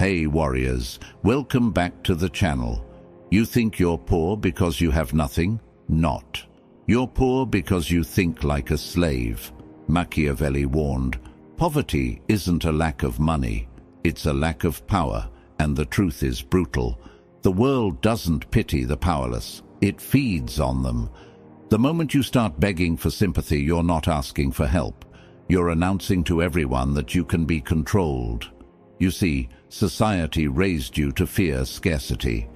Hey warriors, welcome back to the channel. You think you're poor because you have nothing? Not. You're poor because you think like a slave. Machiavelli warned, poverty isn't a lack of money, it's a lack of power, and the truth is brutal. The world doesn't pity the powerless, it feeds on them. The moment you start begging for sympathy, you're not asking for help. You're announcing to everyone that you can be controlled. You see, society raised you to fear scarcity.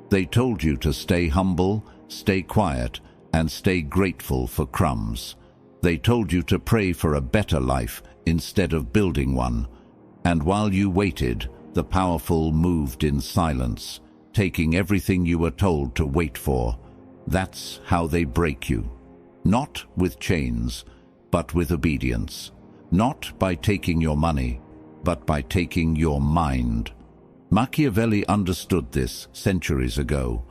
They told you to stay humble, stay quiet, and stay grateful for crumbs. They told you to pray for a better life instead of building one. And while you waited, the powerful moved in silence, taking everything you were told to wait for. That's how they break you. Not with chains, but with obedience. Not by taking your money, but by taking your mind. Machiavelli understood this centuries ago.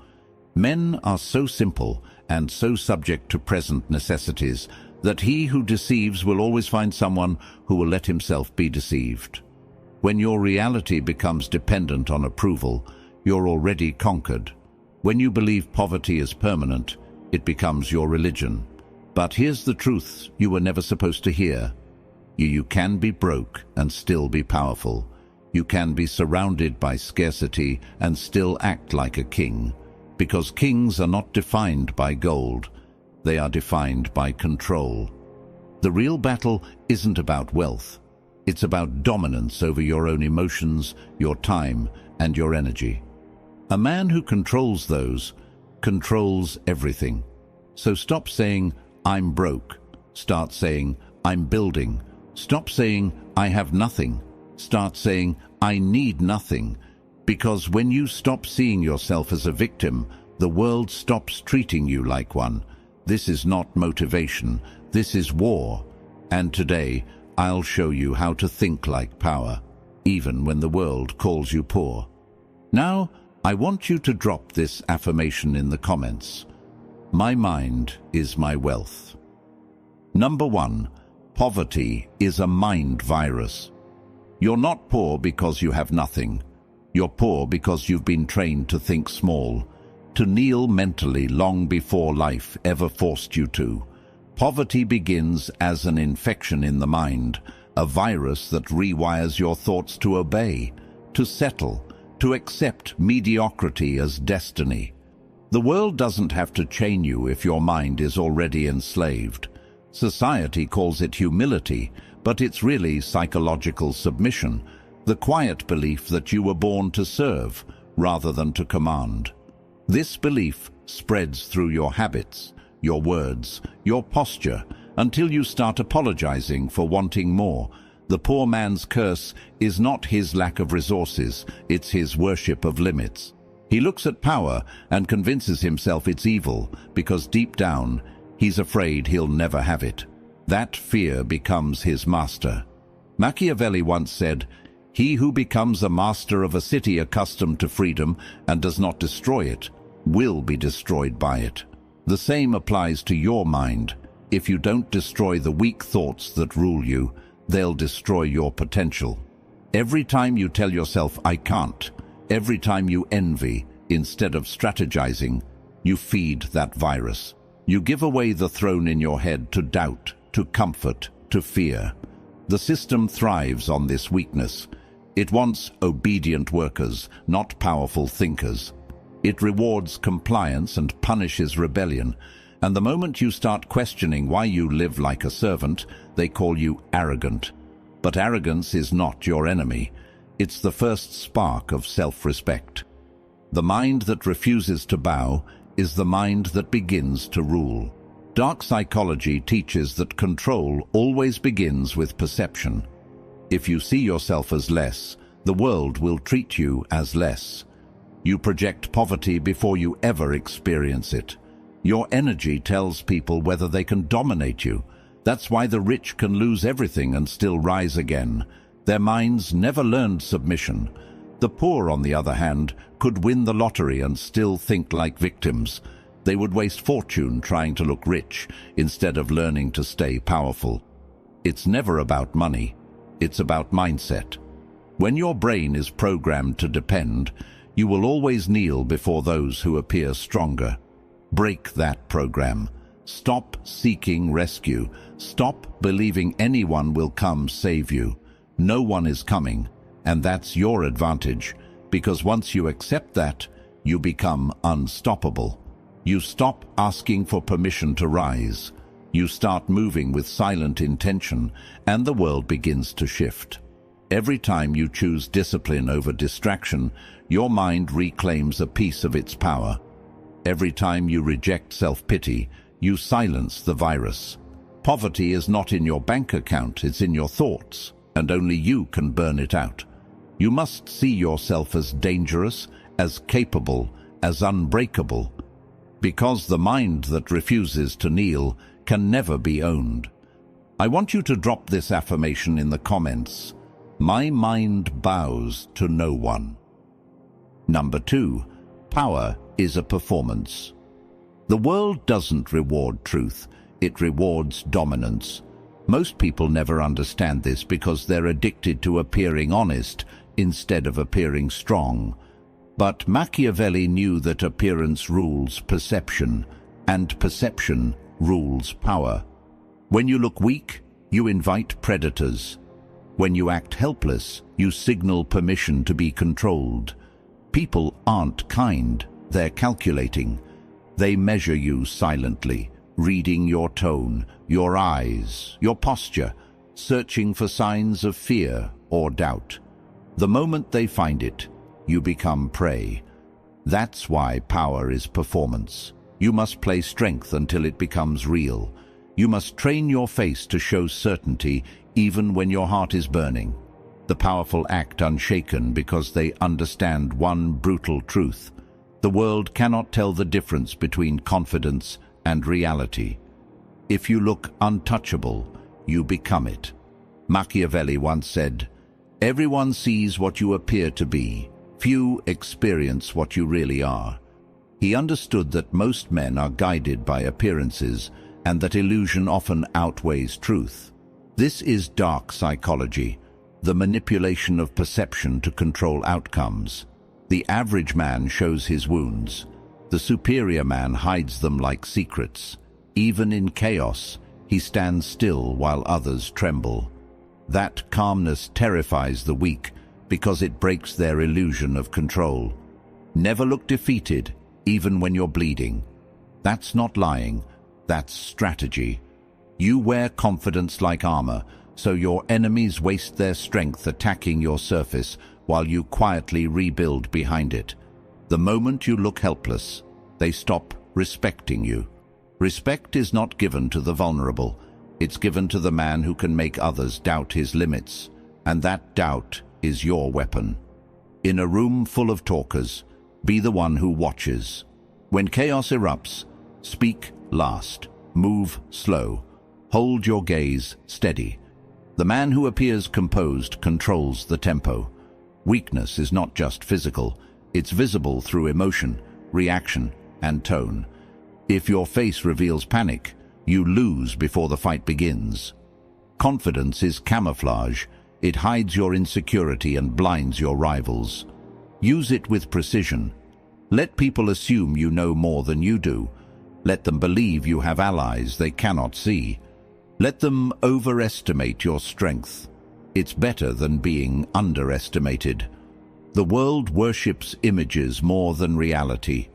Men are so simple and so subject to present necessities that he who deceives will always find someone who will let himself be deceived. When your reality becomes dependent on approval, you're already conquered. When you believe poverty is permanent, it becomes your religion. But here's the truth you were never supposed to hear. You can be broke and still be powerful. You can be surrounded by scarcity and still act like a king. Because kings are not defined by gold. They are defined by control. The real battle isn't about wealth. It's about dominance over your own emotions, your time, and your energy. A man who controls those controls everything. So stop saying, I'm broke. Start saying, I'm building. Stop saying, I have nothing. Start saying, I need nothing. Because when you stop seeing yourself as a victim, the world stops treating you like one. This is not motivation. This is war. And today, I'll show you how to think like power, even when the world calls you poor. Now, I want you to drop this affirmation in the comments. My mind is my wealth. Number 1. Poverty is a mind virus. You're not poor because you have nothing. You're poor because you've been trained to think small, to kneel mentally long before life ever forced you to. Poverty begins as an infection in the mind, a virus that rewires your thoughts to obey, to settle, to accept mediocrity as destiny. The world doesn't have to chain you if your mind is already enslaved. Society calls it humility, but it's really psychological submission, the quiet belief that you were born to serve rather than to command. This belief spreads through your habits, your words, your posture, until you start apologizing for wanting more. The poor man's curse is not his lack of resources, it's his worship of limits. He looks at power and convinces himself it's evil because deep down, he's afraid he'll never have it. That fear becomes his master. Machiavelli once said, "He who becomes a master of a city accustomed to freedom and does not destroy it, will be destroyed by it." The same applies to your mind. If you don't destroy the weak thoughts that rule you, they'll destroy your potential. Every time you tell yourself, I can't, every time you envy instead of strategizing, you feed that virus. You give away the throne in your head to doubt, to comfort, to fear. The system thrives on this weakness. It wants obedient workers, not powerful thinkers. It rewards compliance and punishes rebellion. And the moment you start questioning why you live like a servant, they call you arrogant. But arrogance is not your enemy. It's the first spark of self-respect. The mind that refuses to bow is the mind that begins to rule. Dark psychology teaches that control always begins with perception. If you see yourself as less, the world will treat you as less. You project poverty before you ever experience it. Your energy tells people whether they can dominate you. That's why the rich can lose everything and still rise again. Their minds never learned submission. The poor, on the other hand, could win the lottery and still think like victims. They would waste fortune trying to look rich instead of learning to stay powerful. It's never about money. It's about mindset. When your brain is programmed to depend, you will always kneel before those who appear stronger. Break that program. Stop seeking rescue. Stop believing anyone will come save you. No one is coming, and that's your advantage, because once you accept that, you become unstoppable. You stop asking for permission to rise. You start moving with silent intention, and the world begins to shift. Every time you choose discipline over distraction, your mind reclaims a piece of its power. Every time you reject self-pity, you silence the virus. Poverty is not in your bank account, it's in your thoughts, and only you can burn it out. You must see yourself as dangerous, as capable, as unbreakable, because the mind that refuses to kneel can never be owned. I want you to drop this affirmation in the comments. My mind bows to no one. Number 2, power is a performance. The world doesn't reward truth, it rewards dominance. Most people never understand this because they're addicted to appearing honest instead of appearing strong. But Machiavelli knew that appearance rules perception, and perception rules power. When you look weak, you invite predators. When you act helpless, you signal permission to be controlled. People aren't kind, they're calculating. They measure you silently, reading your tone, your eyes, your posture, searching for signs of fear or doubt. The moment they find it, you become prey. That's why power is performance. You must play strength until it becomes real. You must train your face to show certainty even when your heart is burning. The powerful act unshaken because they understand one brutal truth. The world cannot tell the difference between confidence and reality. If you look untouchable, you become it. Machiavelli once said, "Everyone sees what you appear to be. Few experience what you really are." He understood that most men are guided by appearances and that illusion often outweighs truth. This is dark psychology, the manipulation of perception to control outcomes. The average man shows his wounds. The superior man hides them like secrets. Even in chaos, he stands still while others tremble. That calmness terrifies the weak because it breaks their illusion of control. Never look defeated, even when you're bleeding. That's not lying, that's strategy. You wear confidence like armor, so your enemies waste their strength attacking your surface while you quietly rebuild behind it. The moment you look helpless, they stop respecting you. Respect is not given to the vulnerable. It's given to the man who can make others doubt his limits, and that doubt is your weapon. In a room full of talkers, be the one who watches. When chaos erupts, speak last, move slow, hold your gaze steady. The man who appears composed controls the tempo. Weakness is not just physical, it's visible through emotion, reaction, and tone. If your face reveals panic, you lose before the fight begins. Confidence is camouflage. It hides your insecurity and blinds your rivals. Use it with precision. Let people assume you know more than you do. Let them believe you have allies they cannot see. Let them overestimate your strength. It's better than being underestimated. The world worships images more than reality.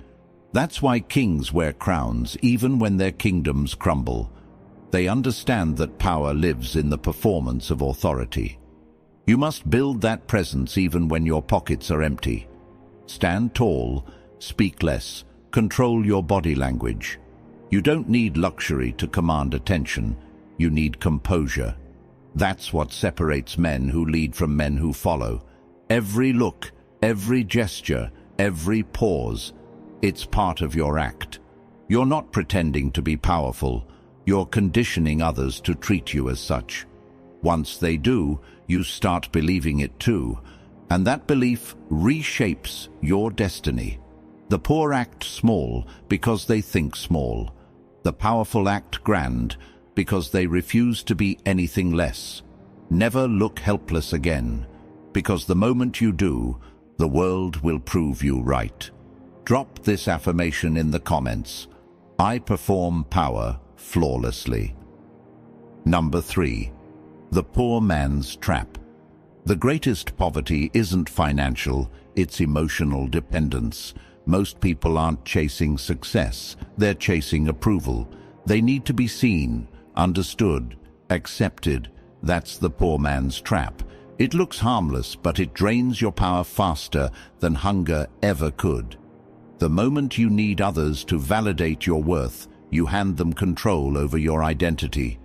That's why kings wear crowns even when their kingdoms crumble. They understand that power lives in the performance of authority. You must build that presence even when your pockets are empty. Stand tall, speak less, control your body language. You don't need luxury to command attention. You need composure. That's what separates men who lead from men who follow. Every look, every gesture, every pause, it's part of your act. You're not pretending to be powerful. You're conditioning others to treat you as such. Once they do, you start believing it too, and that belief reshapes your destiny. The poor act small because they think small. The powerful act grand because they refuse to be anything less. Never look helpless again. because the moment you do, the world will prove you right. Drop this affirmation in the comments. I perform power flawlessly. Number 3. The poor man's trap. The greatest poverty isn't financial, it's emotional dependence. Most people aren't chasing success, they're chasing approval. They need to be seen, understood, accepted. That's the poor man's trap. It looks harmless, but it drains your power faster than hunger ever could. The moment you need others to validate your worth, you hand them control over your identity.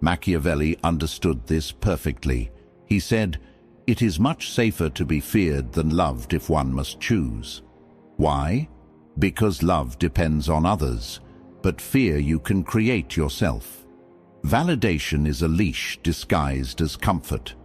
Machiavelli understood this perfectly. He said, "It is much safer to be feared than loved if one must choose." Why? Because love depends on others, but fear you can create yourself. Validation is a leash disguised as comfort.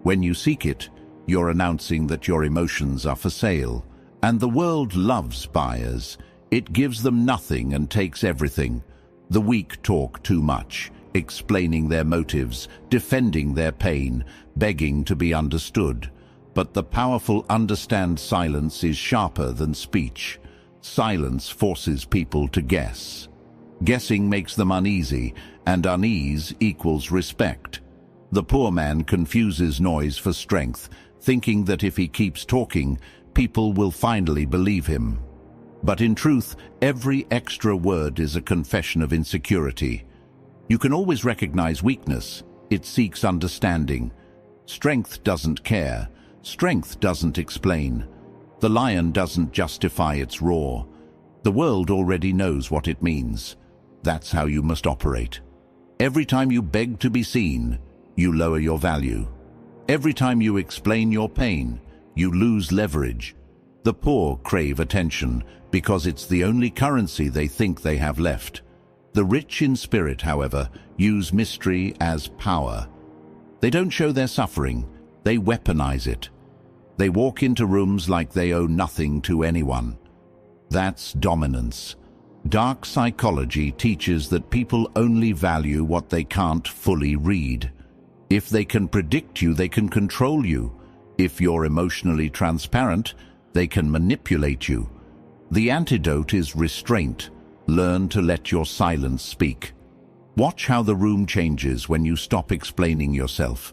When you seek it, you're announcing that your emotions are for sale, and the world loves buyers. It gives them nothing and takes everything. The weak talk too much, explaining their motives, defending their pain, begging to be understood. But the powerful understand silence is sharper than speech. Silence forces people to guess. Guessing makes them uneasy, and unease equals respect. The poor man confuses noise for strength, thinking that if he keeps talking, people will finally believe him. But in truth, every extra word is a confession of insecurity. You can always recognize weakness. It seeks understanding. Strength doesn't care. Strength doesn't explain. The lion doesn't justify its roar. The world already knows what it means. That's how you must operate. Every time you beg to be seen, you lower your value. Every time you explain your pain, you lose leverage. The poor crave attention because it's the only currency they think they have left. The rich in spirit, however, use mystery as power. They don't show their suffering, they weaponize it. They walk into rooms like they owe nothing to anyone. That's dominance. Dark psychology teaches that people only value what they can't fully read. If they can predict you, they can control you. If you're emotionally transparent, they can manipulate you. The antidote is restraint. Learn to let your silence speak. Watch how the room changes when you stop explaining yourself.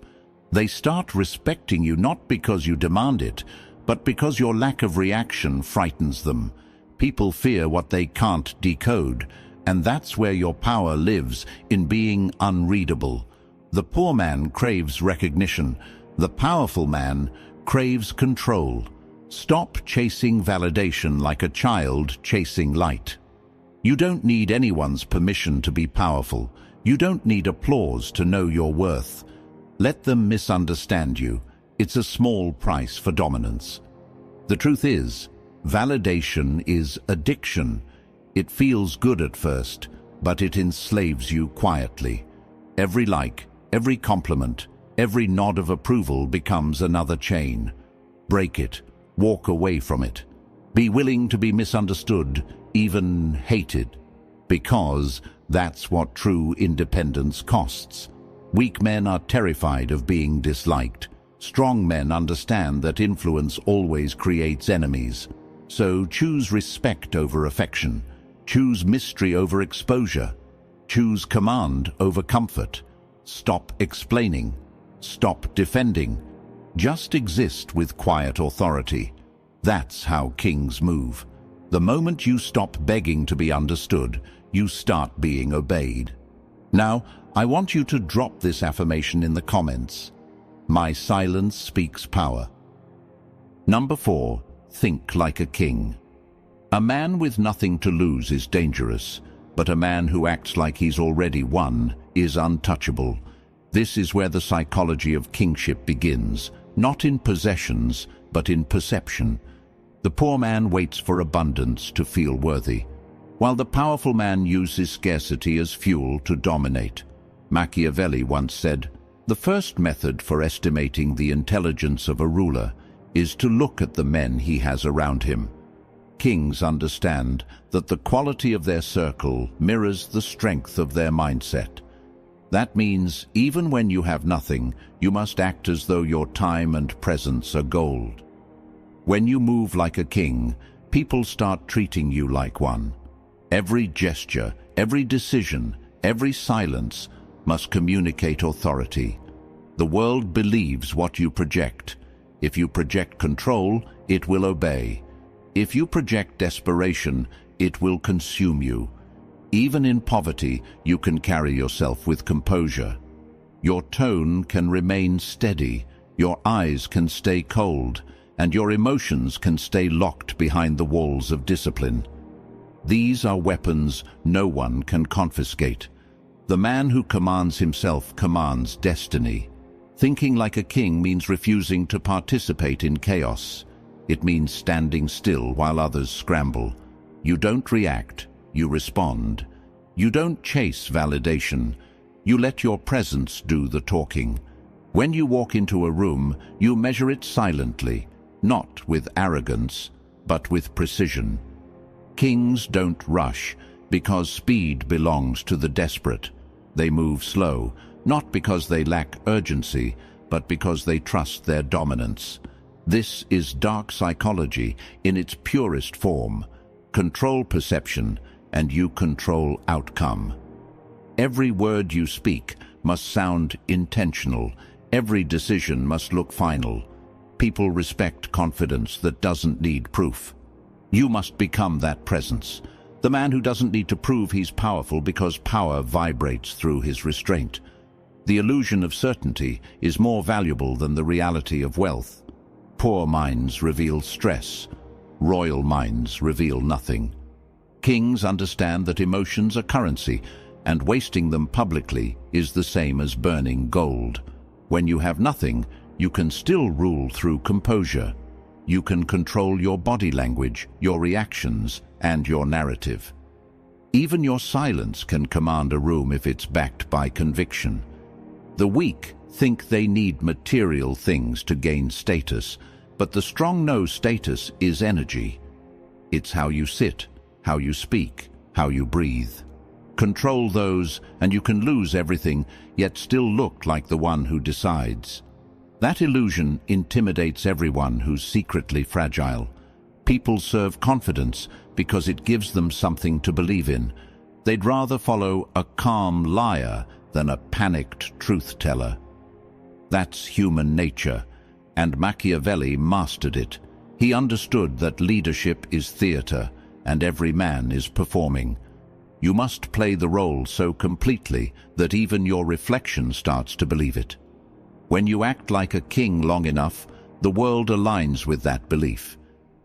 They start respecting you not because you demand it, but because your lack of reaction frightens them. People fear what they can't decode, and that's where your power lives, in being unreadable. The poor man craves recognition. The powerful man craves control. Stop chasing validation like a child chasing light. You don't need anyone's permission to be powerful. You don't need applause to know your worth. Let them misunderstand you. It's a small price for dominance. The truth is, validation is addiction. It feels good at first, but it enslaves you quietly. Every like, every compliment, every nod of approval becomes another chain. Break it. Walk away from it. Be willing to be misunderstood, even hated, because that's what true independence costs. Weak men are terrified of being disliked. Strong men understand that influence always creates enemies. So choose respect over affection. Choose mystery over exposure. Choose command over comfort. Stop explaining. Stop defending. Just exist with quiet authority. That's how kings move. The moment you stop begging to be understood, you start being obeyed. Now, I want you to drop this affirmation in the comments. My silence speaks power. Number 4, think like a king. A man with nothing to lose is dangerous, but a man who acts like he's already won is untouchable. This is where the psychology of kingship begins, not in possessions, but in perception. The poor man waits for abundance to feel worthy, while the powerful man uses scarcity as fuel to dominate. Machiavelli once said, "The first method for estimating the intelligence of a ruler is to look at the men he has around him." Kings understand that the quality of their circle mirrors the strength of their mindset. That means even when you have nothing, you must act as though your time and presence are gold. When you move like a king, people start treating you like one. Every gesture, every decision, every silence must communicate authority. The world believes what you project. If you project control, it will obey. If you project desperation, it will consume you. Even in poverty, you can carry yourself with composure. Your tone can remain steady, your eyes can stay cold, and your emotions can stay locked behind the walls of discipline. These are weapons no one can confiscate. The man who commands himself commands destiny. Thinking like a king means refusing to participate in chaos. It means standing still while others scramble. You don't react, you respond. You don't chase validation. You let your presence do the talking. When you walk into a room, you measure it silently, not with arrogance, but with precision. Kings don't rush because speed belongs to the desperate. They move slow, not because they lack urgency, but because they trust their dominance. This is dark psychology in its purest form. Control perception, and you control outcome. Every word you speak must sound intentional. Every decision must look final. People respect confidence that doesn't need proof. You must become that presence. The man who doesn't need to prove he's powerful because power vibrates through his restraint. The illusion of certainty is more valuable than the reality of wealth. Poor minds reveal stress. Royal minds reveal nothing. Kings understand that emotions are currency, and wasting them publicly is the same as burning gold. When you have nothing, you can still rule through composure. You can control your body language, your reactions, and your narrative. Even your silence can command a room if it's backed by conviction. The weak think they need material things to gain status, but the strong know status is energy. It's how you sit, how you speak, how you breathe. Control those, and you can lose everything, yet still look like the one who decides. That illusion intimidates everyone who's secretly fragile. People serve confidence because it gives them something to believe in. They'd rather follow a calm liar than a panicked truth-teller. That's human nature, and Machiavelli mastered it. He understood that leadership is theater, and every man is performing. You must play the role so completely that even your reflection starts to believe it. When you act like a king long enough, the world aligns with that belief.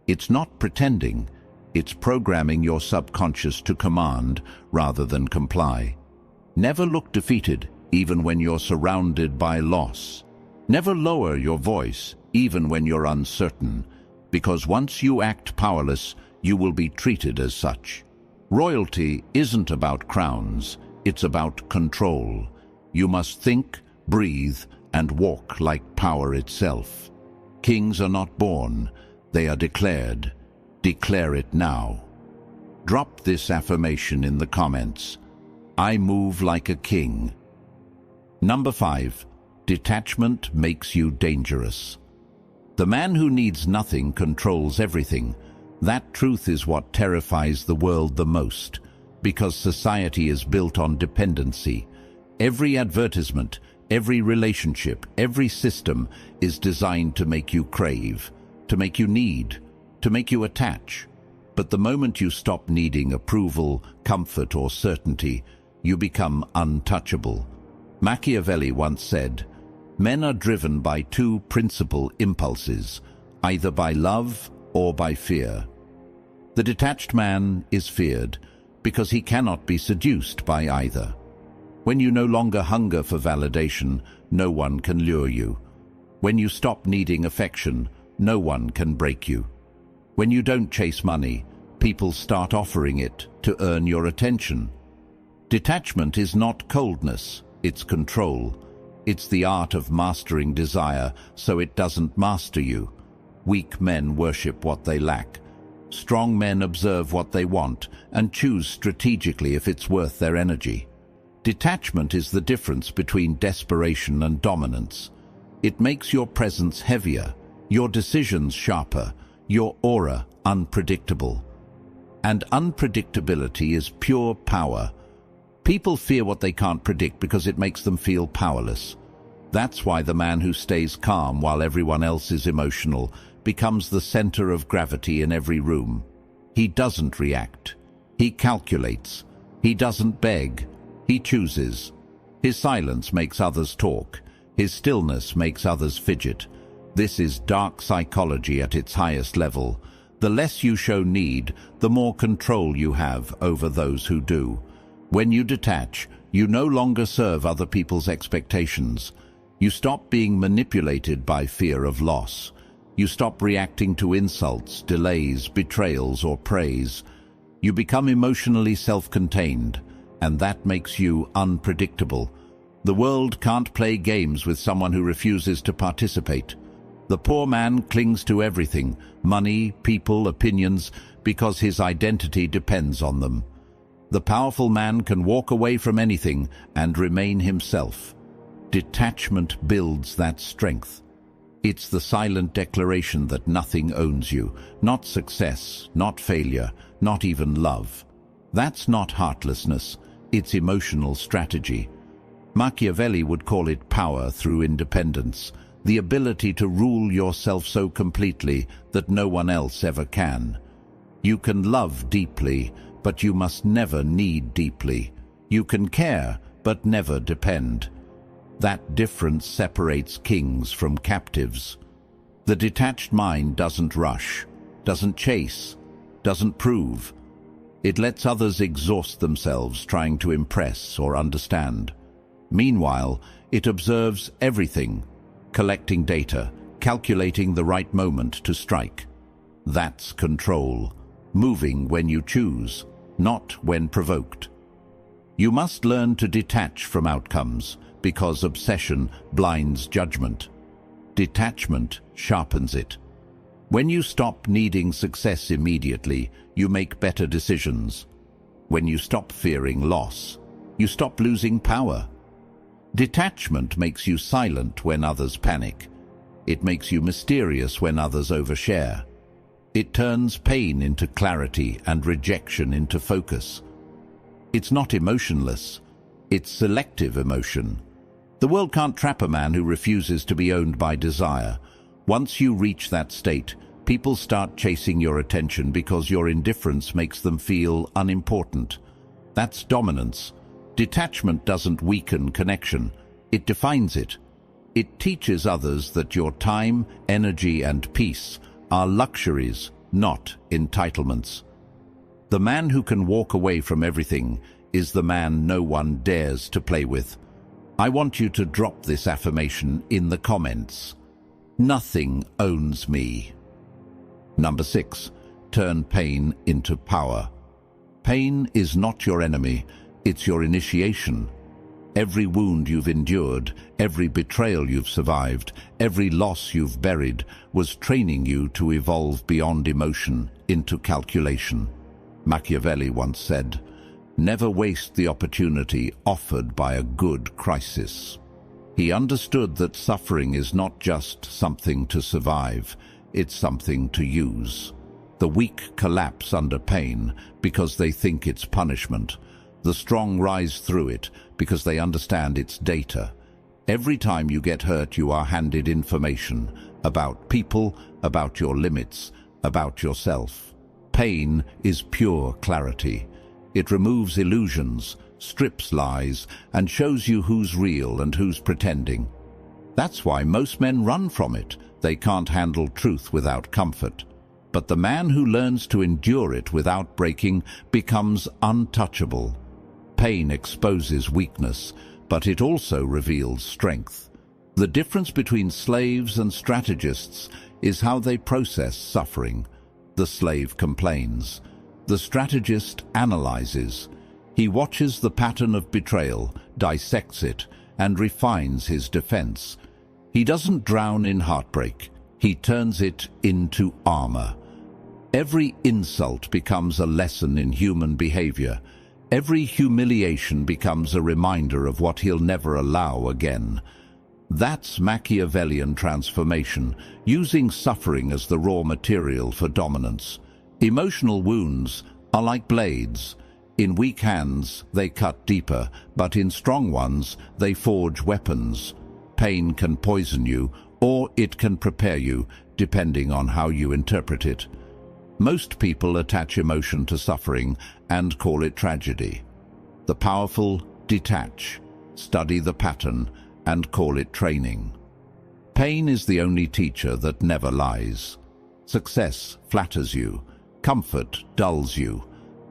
It's not pretending, it's programming your subconscious to command rather than comply. Never look defeated, even when you're surrounded by loss. Never lower your voice, even when you're uncertain, because once you act powerless, you will be treated as such. Royalty isn't about crowns, it's about control. You must think, breathe, and walk like power itself. Kings are not born, they are declared. Declare it now. Drop this affirmation in the comments. I move like a king. Number 5. Detachment makes you dangerous. The man who needs nothing controls everything. That truth is what terrifies the world the most, because society is built on dependency. Every advertisement, every relationship, every system is designed to make you crave, to make you need, to make you attach. But the moment you stop needing approval, comfort, or certainty, you become untouchable. Machiavelli once said, "Men are driven by two principal impulses, either by love or by fear." The detached man is feared because he cannot be seduced by either. When you no longer hunger for validation, no one can lure you. When you stop needing affection, no one can break you. When you don't chase money, people start offering it to earn your attention. Detachment is not coldness, it's control. It's the art of mastering desire so it doesn't master you. Weak men worship what they lack. Strong men observe what they want and choose strategically if it's worth their energy. Detachment is the difference between desperation and dominance. It makes your presence heavier, your decisions sharper, your aura unpredictable. And unpredictability is pure power. People fear what they can't predict because it makes them feel powerless. That's why the man who stays calm while everyone else is emotional becomes the center of gravity in every room. He doesn't react. He calculates. He doesn't beg. He chooses. His silence makes others talk. His stillness makes others fidget. This is dark psychology at its highest level. The less you show need, the more control you have over those who do. When you detach, you no longer serve other people's expectations. You stop being manipulated by fear of loss. You stop reacting to insults, delays, betrayals, or praise. You become emotionally self-contained, and that makes you unpredictable. The world can't play games with someone who refuses to participate. The poor man clings to everything, money, people, opinions, because his identity depends on them. The powerful man can walk away from anything and remain himself. Detachment builds that strength. It's the silent declaration that nothing owns you, not success, not failure, not even love. That's not heartlessness, it's emotional strategy. Machiavelli would call it power through independence, the ability to rule yourself so completely that no one else ever can. You can love deeply, but you must never need deeply. You can care, but never depend. That difference separates kings from captives. The detached mind doesn't rush, doesn't chase, doesn't prove. It lets others exhaust themselves trying to impress or understand. Meanwhile, it observes everything, collecting data, calculating the right moment to strike. That's control, moving when you choose, not when provoked. You must learn to detach from outcomes, because obsession blinds judgment. Detachment sharpens it. When you stop needing success immediately, you make better decisions. When you stop fearing loss, you stop losing power. Detachment makes you silent when others panic. It makes you mysterious when others overshare. It turns pain into clarity and rejection into focus. It's not emotionless. It's selective emotion. The world can't trap a man who refuses to be owned by desire. Once you reach that state, people start chasing your attention because your indifference makes them feel unimportant. That's dominance. Detachment doesn't weaken connection. It defines it. It teaches others that your time, energy, and peace are luxuries, not entitlements. The man who can walk away from everything is the man no one dares to play with. I want you to drop this affirmation in the comments. Nothing owns me. Number 6. Turn pain into power. Pain is not your enemy, it's your initiation. Every wound you've endured, every betrayal you've survived, every loss you've buried was training you to evolve beyond emotion into calculation. Machiavelli once said, "Never waste the opportunity offered by a good crisis." He understood that suffering is not just something to survive, it's something to use. The weak collapse under pain because they think it's punishment. The strong rise through it because they understand it's data. Every time you get hurt, you are handed information about people, about your limits, about yourself. Pain is pure clarity. It removes illusions, strips lies, and shows you who's real and who's pretending. That's why most men run from it. They can't handle truth without comfort. But the man who learns to endure it without breaking becomes untouchable. Pain exposes weakness, but it also reveals strength. The difference between slaves and strategists is how they process suffering. The slave complains. The strategist analyzes. He watches the pattern of betrayal, dissects it, and refines his defense. He doesn't drown in heartbreak. He turns it into armor. Every insult becomes a lesson in human behavior. Every humiliation becomes a reminder of what he'll never allow again. That's Machiavellian transformation, using suffering as the raw material for dominance. Emotional wounds are like blades. In weak hands, they cut deeper, but in strong ones, they forge weapons. Pain can poison you, or it can prepare you, depending on how you interpret it. Most people attach emotion to suffering and call it tragedy. The powerful detach, study the pattern, and call it training. Pain is the only teacher that never lies. Success flatters you, comfort dulls you,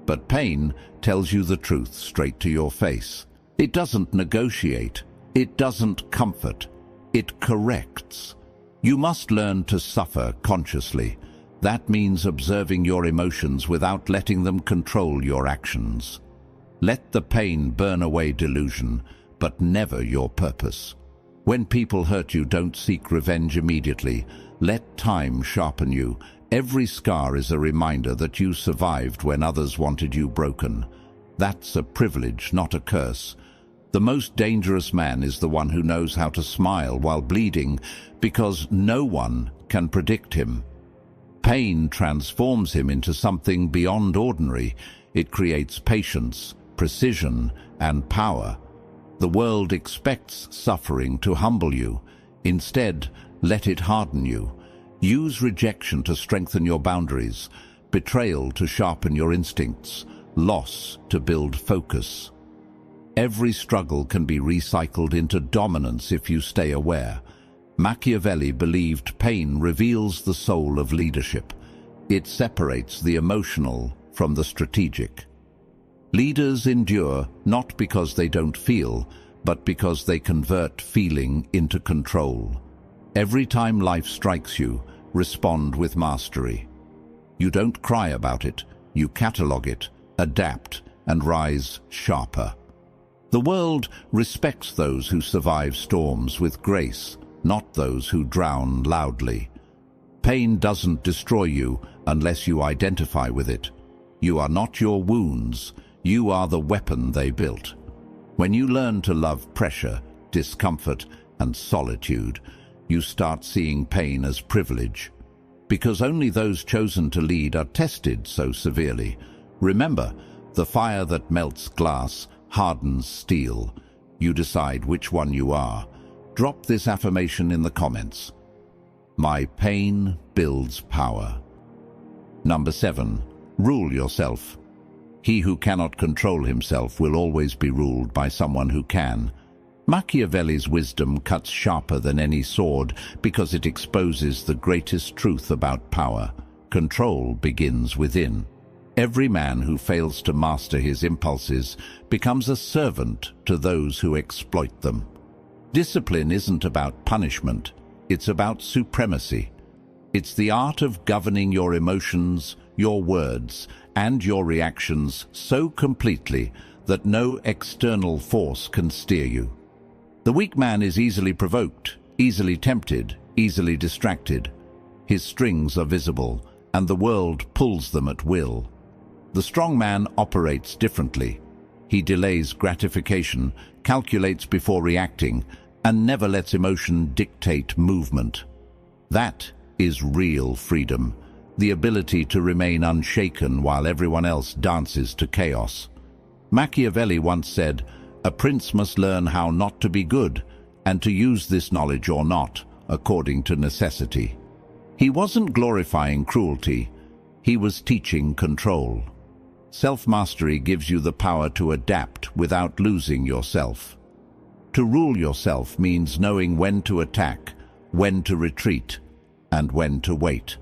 but pain tells you the truth straight to your face. It doesn't negotiate, it doesn't comfort, it corrects. You must learn to suffer consciously. That means observing your emotions without letting them control your actions. Let the pain burn away delusion, but never your purpose. When people hurt you, don't seek revenge immediately. Let time sharpen you. Every scar is a reminder that you survived when others wanted you broken. That's a privilege, not a curse. The most dangerous man is the one who knows how to smile while bleeding, because no one can predict him. Pain transforms him into something beyond ordinary. It creates patience, precision, and power. The world expects suffering to humble you. Instead, let it harden you. Use rejection to strengthen your boundaries, betrayal to sharpen your instincts, loss to build focus. Every struggle can be recycled into dominance if you stay aware. Machiavelli believed pain reveals the soul of leadership. It separates the emotional from the strategic. Leaders endure not because they don't feel, but because they convert feeling into control. Every time life strikes you, respond with mastery. You don't cry about it, you catalog it, adapt, and rise sharper. The world respects those who survive storms with grace, not those who drown loudly. Pain doesn't destroy you unless you identify with it. You are not your wounds, you are the weapon they built. When you learn to love pressure, discomfort, and solitude, you start seeing pain as privilege. Because only those chosen to lead are tested so severely. Remember, the fire that melts glass hardens steel. You decide which one you are. Drop this affirmation in the comments. My pain builds power. Number 7. Rule yourself. He who cannot control himself will always be ruled by someone who can. Machiavelli's wisdom cuts sharper than any sword because it exposes the greatest truth about power. Control begins within. Every man who fails to master his impulses becomes a servant to those who exploit them. Discipline isn't about punishment, it's about supremacy. It's the art of governing your emotions, your words, and your reactions so completely that no external force can steer you. The weak man is easily provoked, easily tempted, easily distracted. His strings are visible, and the world pulls them at will. The strong man operates differently. He delays gratification, calculates before reacting, and never lets emotion dictate movement. That is real freedom, the ability to remain unshaken while everyone else dances to chaos. Machiavelli once said, "A prince must learn how not to be good, and to use this knowledge or not, according to necessity." He wasn't glorifying cruelty, he was teaching control. Self-mastery gives you the power to adapt without losing yourself. To rule yourself means knowing when to attack, when to retreat, and when to wait.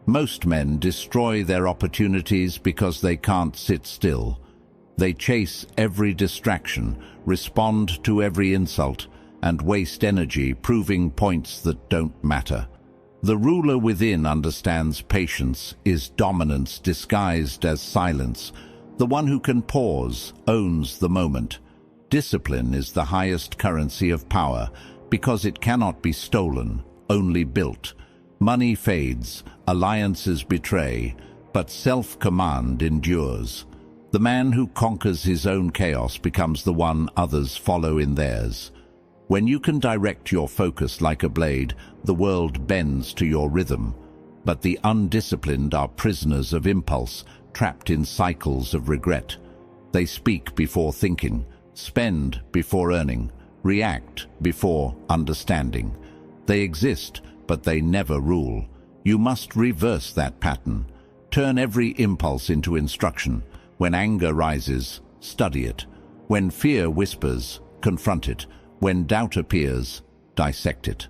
Most men destroy their opportunities because they can't sit still. They chase every distraction, respond to every insult, and waste energy proving points that don't matter. The ruler within understands patience is dominance disguised as silence. The one who can pause owns the moment. Discipline is the highest currency of power because it cannot be stolen, only built. Money fades, alliances betray, but self-command endures. The man who conquers his own chaos becomes the one others follow in theirs. When you can direct your focus like a blade, the world bends to your rhythm. But the undisciplined are prisoners of impulse, trapped in cycles of regret. They speak before thinking, spend before earning, react before understanding. They exist, but they never rule. You must reverse that pattern. Turn every impulse into instruction. When anger rises, study it. When fear whispers, confront it. When doubt appears, dissect it.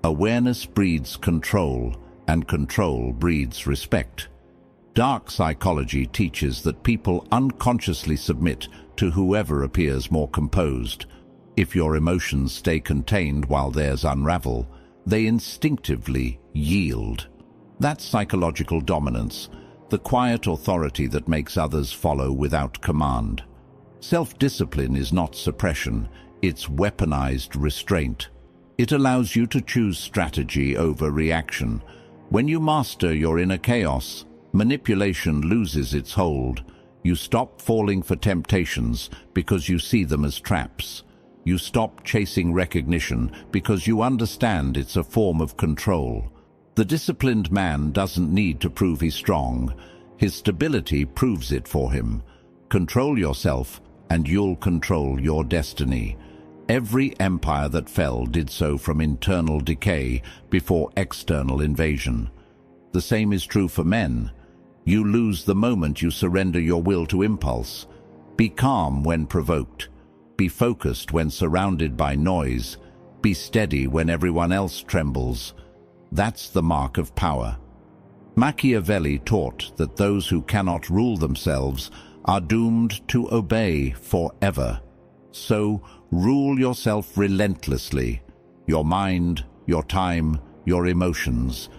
Awareness breeds control, and control breeds respect. Dark psychology teaches that people unconsciously submit to whoever appears more composed. If your emotions stay contained while theirs unravel, they instinctively yield. That's psychological dominance, the quiet authority that makes others follow without command. Self-discipline is not suppression, it's weaponized restraint. It allows you to choose strategy over reaction. When you master your inner chaos, manipulation loses its hold. You stop falling for temptations because you see them as traps. You stop chasing recognition because you understand it's a form of control. The disciplined man doesn't need to prove he's strong. His stability proves it for him. Control yourself, and you'll control your destiny. Every empire that fell did so from internal decay before external invasion. The same is true for men. You lose the moment you surrender your will to impulse. Be calm when provoked. Be focused when surrounded by noise. Be steady when everyone else trembles. That's the mark of power. Machiavelli taught that those who cannot rule themselves are doomed to obey forever. So, rule yourself relentlessly, your mind, your time, your emotions,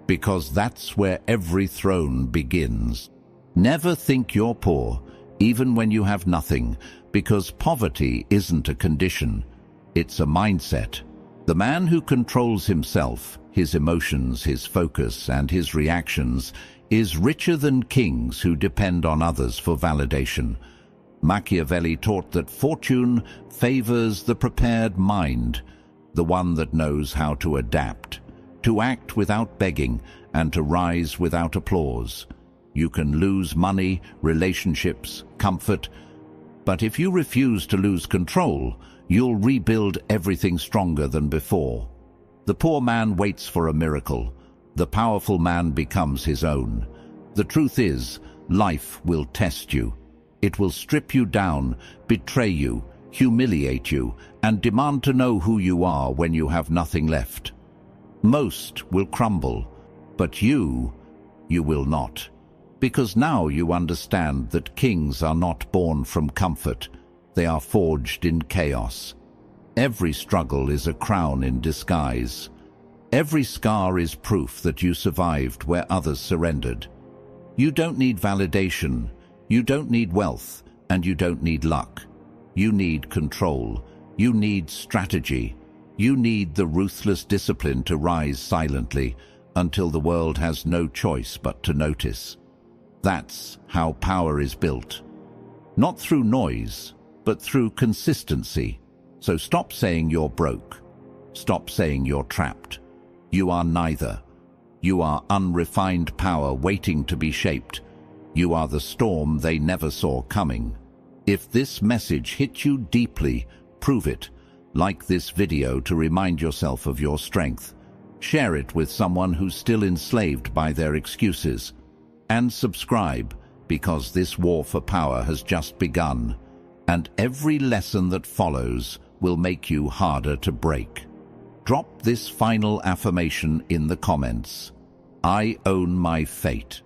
because that's where every throne begins. Never think you're poor, even when you have nothing, because poverty isn't a condition, it's a mindset. The man who controls himself, his emotions, his focus, and his reactions is richer than kings who depend on others for validation. Machiavelli taught that fortune favors the prepared mind, the one that knows how to adapt, to act without begging, and to rise without applause. You can lose money, relationships, comfort, but if you refuse to lose control, you'll rebuild everything stronger than before. The poor man waits for a miracle. The powerful man becomes his own. The truth is, life will test you. It will strip you down, betray you, humiliate you, and demand to know who you are when you have nothing left. Most will crumble, but you will not. Because now you understand that kings are not born from comfort. They are forged in chaos. Every struggle is a crown in disguise. Every scar is proof that you survived where others surrendered. You don't need validation. You don't need wealth, and you don't need luck. You need control. You need strategy. You need the ruthless discipline to rise silently until the world has no choice but to notice. That's how power is built. Not through noise, but through consistency. So stop saying you're broke. Stop saying you're trapped. You are neither. You are unrefined power waiting to be shaped. You are the storm they never saw coming. If this message hit you deeply, prove it. Like this video to remind yourself of your strength. Share it with someone who's still enslaved by their excuses. And subscribe, because this war for power has just begun. And every lesson that follows will make you harder to break. Drop this final affirmation in the comments. I own my fate.